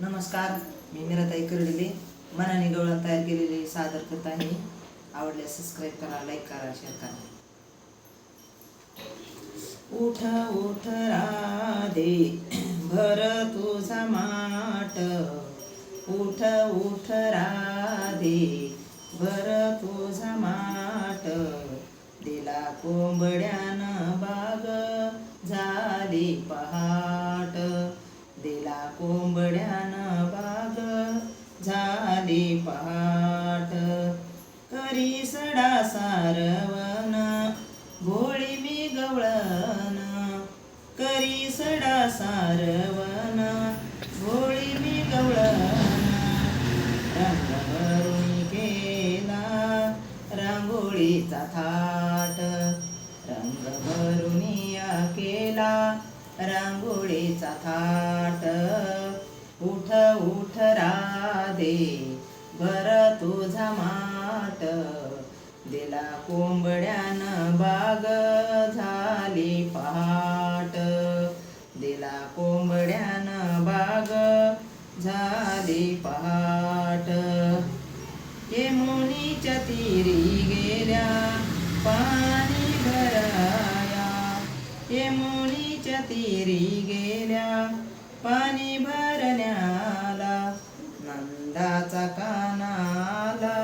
नमस्कार, मी मीराताई कर्डिले मनाने गवळण तयार केलेली सादर करत आहे. आवडल्यास सबस्क्राईब करा, लाईक करा, शेअर करा. उठ उठ राधे भर तुझा माट, उठ उठ राधे भर तुझा माट, दिला कोंबड्यानं बाग झाली पहाट, दिला कोंबड्यानं बाग झाली पहाट, करी सडा सारवण भोळी मी गवळण, करी सडा सारवण भोळी मी गवळण, रंग भरून केला रांगोळीचा थाट, रंग भरून केला रांगोळीचा थाट, उठ उठ राधे भर तुझा माट, दिला कोंबड्यानं बाग झाली पहाट, दिला कोंबड्यानं बाग झाली पहाट, यमुनीच्या तीरी गेल्या पाणी भराया, यमुनीच्या तीरी गेल्या पाणी भरण्याला, नंदाचा काना आला,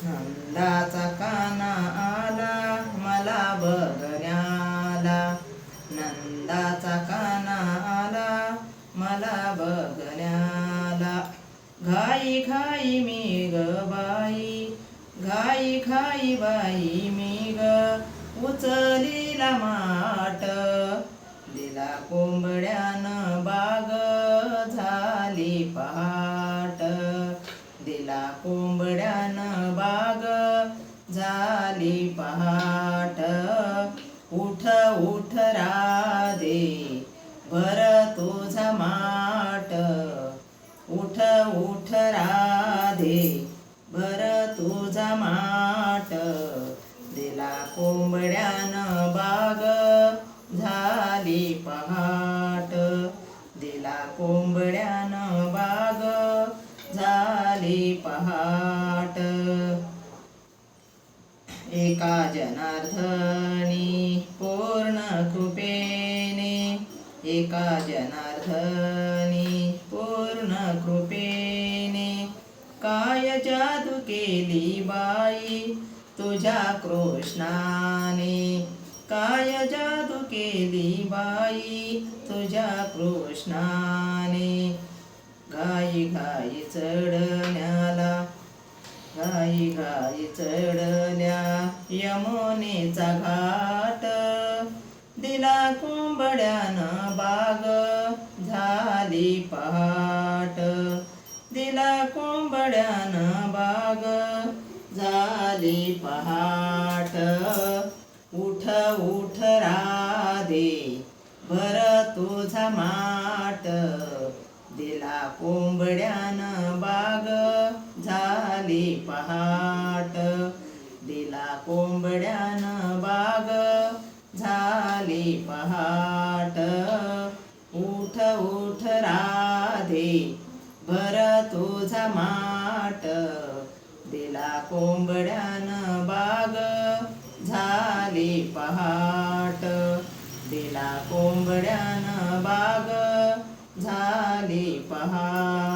नंदाचा काना आला मला बघण्याला, नंदाचा काना आला मला बघण्याला, घाई घाई मी ग बाई, घाई घाई बाई मी ग उचलीला माट, दिला कोंबड्यानं बाग झाली पहाट, दिला कोंबड्यानं बाग झाली पहाट, उठ उठ राधे भर तुझा माट, उठ उठ राधे भर तुझा माट, दिला कोंबड्यानं बाग झाली पहाट, दिला कोंबड्यानं बाग झाली पहाट, एका जनार्दनी पूर्ण कृपेने, एका जनार्दनी पूर्ण कृपेने, काय जादू केली बाई तुझ्या कृष्णाने, काय जादू केली बाई तुझ्या कृष्णाने, घाई घाई चढण्याला, घाई घाई चढल्या यमुनेचा घाट, दिला कोंबड्यानं बाग झाली पहाट, दिला कोंबड्यानं बाग झाली पहाट, उठ उठ राधे भर तुझा माट, दिला कोंबड्यानं बाग झाली पहाट, दिला कोंबड्यानं बाग झाली पहाट, उठ उठ राधे भर तुझा माट, दिला कोंबड्यानं बाग झाली पहाट, दिला कोंबड्यानं बाग झाली पहाट.